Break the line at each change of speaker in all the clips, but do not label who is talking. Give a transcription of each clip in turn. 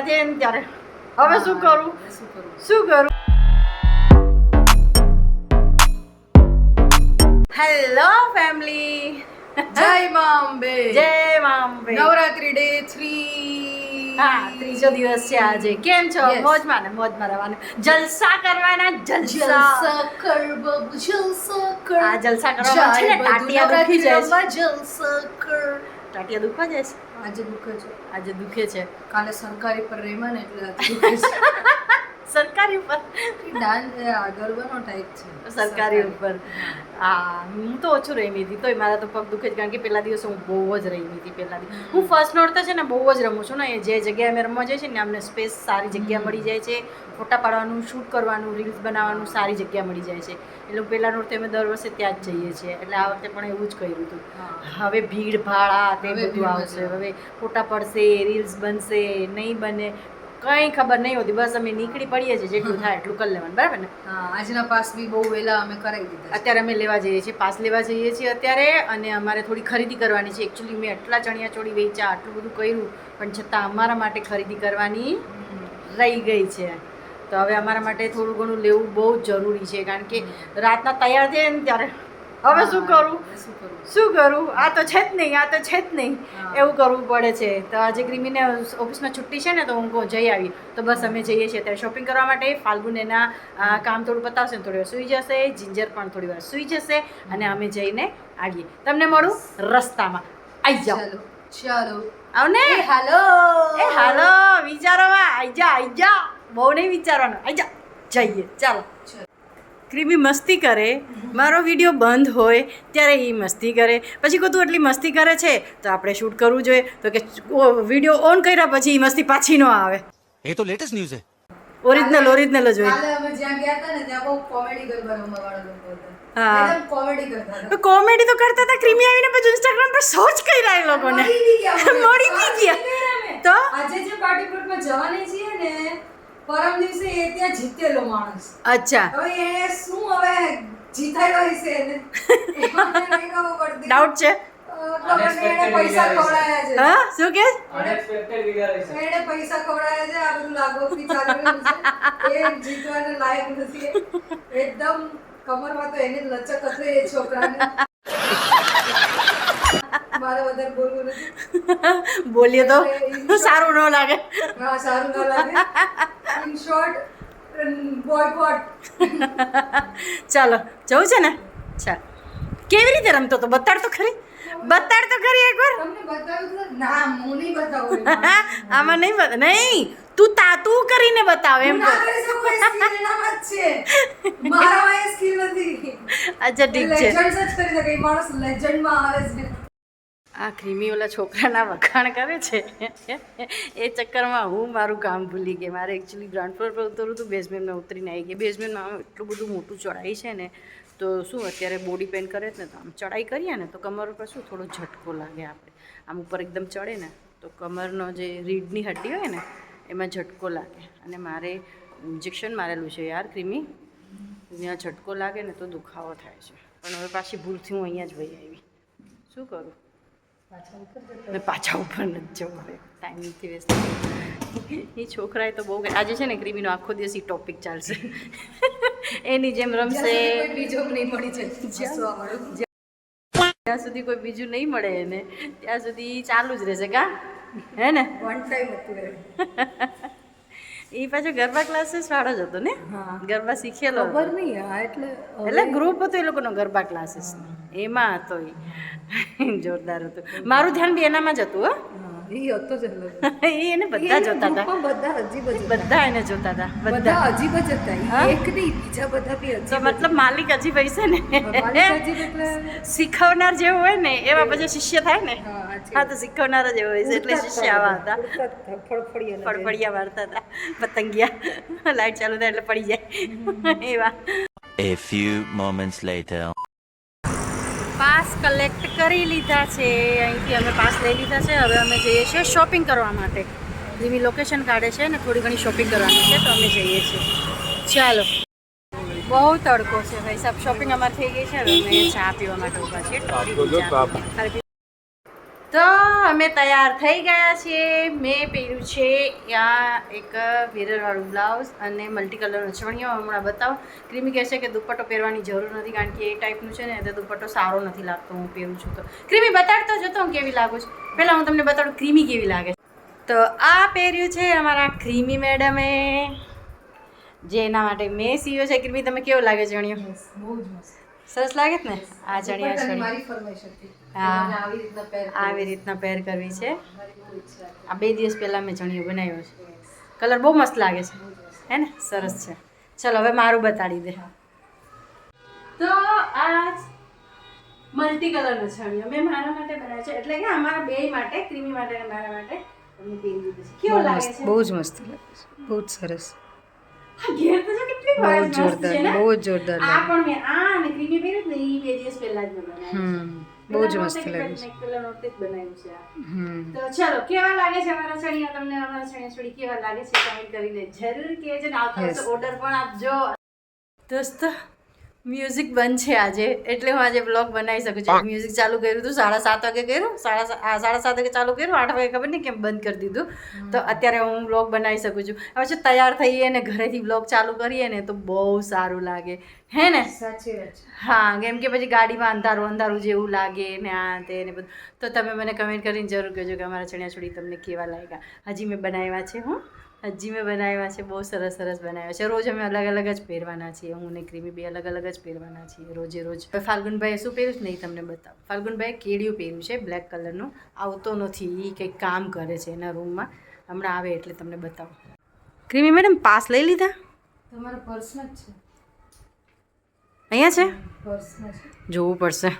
તૈયાર થઈને ત્યારે હવે શું કરું હેલો ફેમિલી,
જય મા અંબે. નવરાત્રી ડે 3.
હા, ત્રીજો દિવસ છે આજે. કેમ છો? મોજમાં ને મોજમાં રહેવાનું, જલસા કરવાના.
જલસા કર બબુ, જલસા કર.
આ જલસા કરવામાં છે ને ટાટિયા દુખી જાય છે.
જલસા કર.
ટાટિયા દુખવા જાય છે. આજે દુખે છે.
કાલે સરકારી પર રહેમાં ને એટલે દુખે છે.
સરકારી ઉપર
ડાન્સ ગરબાનો ટાઈપ છે
સરકારી ઉપર. હા, હું તો ઓછું રમી હતી તોય મારા તો પગ દુખે જ, કારણ કે પહેલા દિવસે હું બહુ જ રમી હતી. પહેલા હું ફર્સ્ટ નોરતા છે ને બહુ જ રમું છું ને. જે જગ્યાએ અમે રમવા જઈએ છીએ ને અમને સ્પેસ સારી જગ્યા મળી જાય છે. ફોટા પાડવાનું, શૂટ કરવાનું, રીલ્સ બનાવવાનું સારી જગ્યા મળી જાય છે. એટલે પહેલા નોરતે અમે દર વર્ષે ત્યાં જ જઈએ છીએ. એટલે આ વખતે પણ એવું જ કર્યું હતું. હવે ભીડ ભાડ આ તે બધું આવશે. હવે ફોટા પડશે, રીલ્સ બનશે, નહીં બને કંઈ ખબર નહીં હોતી. બસ અમે નીકળી પડીએ છીએ, જેટલું થાય એટલું કરી લેવાનું, બરાબર ને?
હા, આજના પાસ બી બહુ વહેલા અમે કરાવી દીધા.
અત્યારે અમે લેવા જઈએ છીએ, પાસ લેવા જઈએ છીએ અત્યારે. અને અમારે થોડી ખરીદી કરવાની છે. એકચ્યુઅલી મેં આટલા ચણિયા ચોળી વેચ્યા, આટલું બધું કર્યું, પણ છતાં અમારા માટે ખરીદી કરવાની રહી ગઈ છે. તો હવે અમારા માટે થોડું ઘણું લેવું બહુ જ જરૂરી છે, કારણ કે રાતના તૈયાર થઈએ ને ત્યારે હવે શું કરું. આ તો છે જ નહીં એવું કરવું પડે છે. તો આજે ક્રિમીને ઓફિસમાં છુટ્ટી છે ને, તો હું કહું જઈ આવી. તો બસ અમે જઈએ છીએ અત્યારે શોપિંગ કરવા માટે. ફાલ્ગુન એના કામ થોડું પતાવશે ને થોડી વાર સૂઈ જશે. જિંજર પણ થોડી વાર સૂઈ જશે અને અમે જઈને આવીએ. તમને મળું રસ્તામાં. આવી જાઓ.
ચાલો
આવ ને. હાલો વિચારોમાં આવી જા. બહુ નહીં વિચારવાનું, આવી જા. જઈએ, ચાલો. ક્રિમી મસ્તી કરે, મારો વિડીયો બંધ હોય ત્યારે એ મસ્તી કરે. પછી કહું તું એટલી મસ્તી કરે છે તો આપણે શૂટ કરવું જોઈએ. તો કે વિડીયો ઓન કર્યા પછી એ મસ્તી પાછી ન આવે.
એ તો લેટેસ્ટ ન્યૂઝ છે.
ઓરિજિનલ જ જોઈએ.
કાલે અમે જ્યાં ગયા હતા ને ત્યાં બહુ કોમેડી ગરબા રમવા વાળા લોકો હતા.
હા,
એકદમ કોમેડી કરતા હતા.
તો કોમેડી તો કરતા હતા. ક્રિમી આવીને પછી ઇન્સ્ટાગ્રામ પર સર્ચ કર્યા એ લોકોને. મળી બી ગયા. તો
આજે જે પાર્ટી પ્લોટમાં જવાની છીએ ને, પરમ દિવસે એ ત્યાં જીતેલો માણસ.
અચ્છા,
હવે એ શું હવે જીતાયો હશે એને એમાં મને નહીં ખબર પડતી.
ડાઉટ છે.
ખબર નહીં, એને પૈસા ખવડાયા છે.
હા, શું કે
એને પૈસા ખવડાયા છે. આ બધું લાગોપી ચાલી રહ્યું છે. એ જીતવાને લાયક નથી. એકદમ કમરમાં તો એની લચક હશે એ છોકરાને. મારે વધારે બોલવું નથી.
બોલીએ તો સારું ન લાગે.
હા, સારું ના લાગે. In short, boycott.
ચાલો જવું છે ને. ચાલ, કેવી રીતે રમતો તો બતાડ તો ખરી એકવાર.
તમને બતાવ્યું તો ના, હું નહીં બતાવું.
આમાં નહીં નહીં, તું કરીને બતાવ એમ.
ના કરી શકું, એ સ્કિલ એનામાં જ છે. મારામાં એ સ્કિલ નથી.
અચ્છા, ઠીક છે.
લેજન્ડ્સ જ કરી શકે. એ માણસ લેજન્ડમાં આવે છે.
આ ક્રિમી ઓલા છોકરાના વખાણ કરે છે એ ચક્કરમાં હું મારું કામ ભૂલી ગઈ. મારે એકચ્યુઅલી ગ્રાઉન્ડ ફ્લોર પર ઉતરવું હતું, બેઝમેન્ટમાં ઉતરીને આવી ગઈ. બેઝમેન્ટમાં એટલું બધું મોટું ચઢાઈ છે ને, તો શું અત્યારે બોડી પેન કરે છે ને, તો આમ ચડાઈ કરીએ ને તો કમર ઉપર શું થોડો ઝટકો લાગે. આપણે આમ ઉપર એકદમ ચડે ને તો કમરનો જે રીઢની હડ્ડી હોય ને એમાં ઝટકો લાગે. અને મારે ઇન્જેક્શન મારેલું છે યાર ક્રિમી, ત્યાં ઝટકો લાગે ને તો દુખાવો થાય છે. પણ હવે પાછી ભૂલથી હું અહીંયા જ વહી આવી. શું કરું? પાછા ઉપર નથી જવું. હવે ટાઈમ નથી વેસ્ટ. એ છોકરાએ તો બહુ આજે છે ને ક્રિમીનો આખો દિવસ એ ટોપિક ચાલશે. એની જેમ રમશે.
બીજો નહીં મળી છે
જ્યાં સુધી કોઈ બીજું નહીં મળે એને ત્યાં સુધી ચાલુ જ રહેશે. કા હે ને?
વન ટાઈમ હતું
એ પાછો ગરબા ક્લાસીસ વાળો જ હતો ને. ગરબા શીખેલો
ખબર નહીં. હા,
એટલે ગ્રુપ હતો એ લોકોનો ગરબા ક્લાસીસ. એમાં હતો એ જોરદાર હતું. મારું ધ્યાન બી એનામાં જ હતું.
એ હતો જ
એને બધા જોતા હતા.
બધા અજીબ જ
બધા એને જોતા હતા.
બધા અજીબ જ હતા. એક નહીં, બીજા બધા બી
તો મતલબ માલિક અજીબ હશે ને.
અજીબ એટલે
શીખવનાર જેવું હોય ને એવા પછી શિષ્ય થાય ને. હા, તો શીખવનાર જ એવો હોય છે એટલે શિષ્ય આવા હતા. ફળફળિયા મારતા હતા, પતંગિયા. લાઈટ ચાલુ થાય એટલે પડી જાય એવા.
A few moments later.
Pass collect કરી લીધા છે. અહીંથી અમે પાસ લઈ લીધા છે. હવે અમે જઈએ છીએ શોપિંગ કરવા માટે. જેવી લોકેશન કાઢે છે ને થોડી ઘણી શોપિંગ કરવાની છે તો અમે જઈએ છીએ. ચાલો, બહુ તડકો છે ભાઈ સાહેબ. શોપિંગ અમારે થઈ ગઈ છે. હવે અમે ચા પીવા માટે ઊભા છીએ. તો અમે તૈયાર થઈ ગયા છીએ. મેં પહેર્યું છે ત્યાં એક મિરરવાળું બ્લાઉઝ અને મલ્ટી કલરનો ચણિયો. હમણાં બતાવો. ક્રીમી કહેશે કે દુપટ્ટો પહેરવાની જરૂર નથી કારણ કે એ ટાઈપનું છે ને તો દુપટ્ટો સારો નથી લાગતો હું પહેરું છું તો. ક્રીમી બતાડતો જતો હું કેવી લાગુ છું. પહેલાં હું તમને બતાડું ક્રીમી કેવી લાગે છે. તો આ પહેર્યું છે અમારા ક્રીમી મેડમે, જેના માટે મેં સીવ્યો છે. ક્રીમી તમે કેવો લાગે ચણિયો?
બહુ જ મસ્ત.
સરસ લાગે છે ને આ ચણિયા
દુપટ્ટાની
ચણિયો?
મારી ફરમાઈશ હતી.
હા.
મને આવી રીતના પહેર
આવી રીતના પેર કરવી છે.
મારી બહુ ઈચ્છા હતી.
આ 2 દિવસ પહેલાં મેં ચણિયો બનાવ્યો છે. કલર બહુ મસ્ત લાગે છે હે ને? સરસ છે. ચલો હવે મારું બતાડી દે. તો આ મલ્ટી કલરનો છણિયો મેં મારા માટે બનાવ્યો છે, એટલે કે અમારા બે માટે, ક્રીમી માટે અને મારા માટે અમે પહેરી દીધું છે. કેવો લાગે છે?
બહુ જ મસ્ત લાગે છે. બહુ જ સરસ.
આ ઘેર તો જો કેટલી
બહુ
મસ્ત
જ
છે ને?
બહુ જ જોરદાર
આ
લાગે.
પણ મેં આ અને ક્રીમી પહેર્યું ને એ 2 દિવસ પહેલા જ મેં બનાવ્યું છે.
બહુ જ મસ્ત લાગે છે.
નેક કલર નોટે જ બનાવ્યું છે આ.
હમ
તો ચલો, કેવા લાગે છે અમારા ચણિયા? તમને અમારા ચણિયા ચોળી કેવા લાગે છે કમેન્ટ કરીને જરૂર કહેજો ને. આવતા વર્ષે ઓર્ડર પણ આપજો. દોસ્તો મ્યુઝિક બંધ છે આજે, એટલે હું આજે બ્લોગ બનાવી શકું છું. મ્યુઝિક ચાલુ કર્યું હતું 7:30 વાગે કર્યું, 7:30 વાગે ચાલુ કર્યું, 8 વાગે ખબર નહીં કેમ બંધ કરી દીધું. તો અત્યારે હું બ્લોગ બનાવી શકું છું. હવે જો તૈયાર થઈએ ને ઘરેથી બ્લોગ ચાલુ કરીએ ને તો બહુ સારું લાગે હે ને?
સાચી વાત છે.
હા, કેમ કે પછી ગાડીમાં અંધારું અંધારું જેવું લાગે ને આ તે ને બધું. તો તમે મને કમેન્ટ કરીને જરૂર કહેજો કે અમારા ચણિયા ચોળી તમને કેવા લાગ્યા. હજી મેં બનાવ્યા છે, હજી મેં બનાવ્યા છે, બહુ સરસ સરસ બનાવ્યા છે. રોજ અમે અલગ અલગ જ પહેરવાના છીએ. હું ને ક્રીમી બે અલગ અલગ જ પહેરવાના છીએ રોજે રોજ. હવે ફાલ્ગુનભાઈએ શું પહેર્યું છે નહીં તમને બતાવો. ફાલ્ગુનભાઈએ કેડિયું પહેર્યું છે બ્લેક કલરનું. આવતો નથી, એ કંઈક કામ કરે છે એના રૂમમાં. હમણાં આવે એટલે તમને બતાવો. ક્રીમી મેડમ પાસ લઈ લીધા?
તમારા પર્સનલ છે.
અહીંયા છે?
પર્સનલ છે.
જોવું પડશે.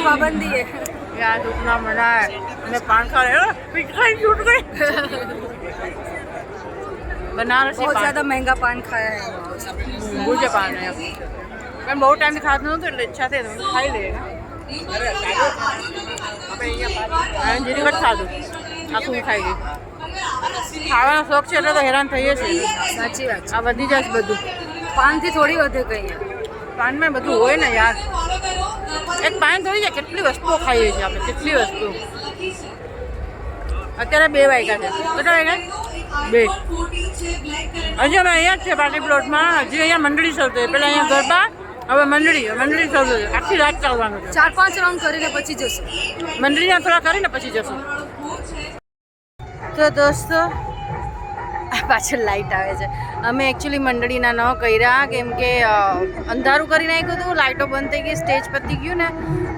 पाबंदी है
यार दुखना मना है. मैं पान खा रहे हो, पिटाई छूट गई. बनारसी
बहुत
पान,
ज्यादा महंगा पान खाया है.
मुझे पान है. मैं बहुत टाइम खाती हूँ तो इच्छा से खाई लेगा. જીરી વટ ખાધું આખું ખાઈ ગઈ. ખાવાનો શોખ છે એટલે તો હેરાન થઈએ છીએ.
સાચી વાત
આ વધી જાય બધું.
છે. પાનથી થોડી વધે કઈ.
પાનમાં બધું હોય ને યાર. એક પાન થોડી જાય, કેટલી વસ્તુઓ ખાઈએ છીએ આપણે, કેટલી વસ્તુ. અત્યારે 2 વાગ્યા છે. કેટલા વાગ્યા? 2. હજી અમે અહીંયા જ છે પાર્ટી પ્લોટમાં. હજી અહીંયા મંડળી શરૂ થઈ. પહેલાં અહીંયા ગરબા, હવે મંડળી શરૂ થઈ. આખી રાત ચાલવાનું છે.
4-5 રાઉન્ડ કરીને પછી જશું.
મંડળીના થોડા કરીને પછી જશું. તો દોસ્તો પાછળ લાઇટ આવે છે. અમે એકચ્યુઅલી મંડળીના ન કર્યા કેમ કે અંધારું કરી નાખ્યું હતું, લાઇટો બંધ થઈ ગઈ, સ્ટેજ પતી ગયું ને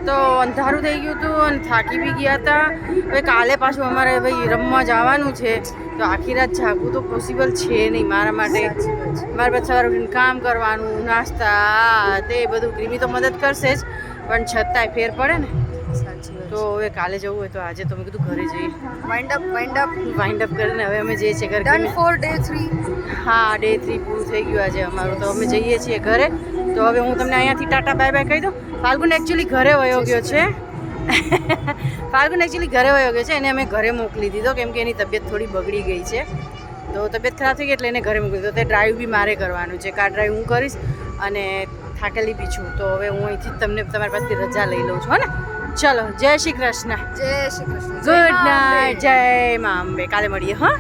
તો અંધારું થઈ ગયું હતું અને થાકી બી ગયા હતા. હવે કાલે પાછું અમારે ભાઈ રમવા જવાનું છે તો આખી રાત જાગવું તો પોસિબલ છે નહીં મારા માટે. મારે પછી સવારે ઉઠીને કામ કરવાનું, નાસ્તા તે બધું. ક્રીમી તો મદદ કરશે જ પણ છતાંય ફેર પડે ને. તો હવે કાલે જવું હોય તો આજે તો મેં કીધું ઘરે જઈએ. વાઇન્ડ અપ કરીને હવે અમે જઈએ છીએ ઘરે.
Done for day 3.
હા, ડે 3 પૂરું થઈ ગયું આજે અમારું. તો અમે જઈએ છીએ ઘરે. તો હવે હું તમને અહીંયાથી ટાટા બાય બાય કહી દઉં. ફાલ્ગુન એકચ્યુઅલી ઘરે વયો ગયો છે. એને અમે ઘરે મોકલી દીધો કેમ કે એની તબિયત થોડી બગડી ગઈ છે. તો તબિયત ખરાબ થઈ ગઈ એટલે એને ઘરે મોકલી દીધો. તે ડ્રાઈવ બી મારે કરવાનું છે. કાર ડ્રાઈવ હું કરીશ અને થાકેલી બી છું. તો હવે હું અહીંથી જ તમને તમારી પાસેથી રજા લઈ લઉં છું. હે ને? ચલો જય શ્રી કૃષ્ણ,
જય શ્રી કૃષ્ણ,
ગુડ નાઇટ, જય મા અંબે. કાલે મળીએ હા.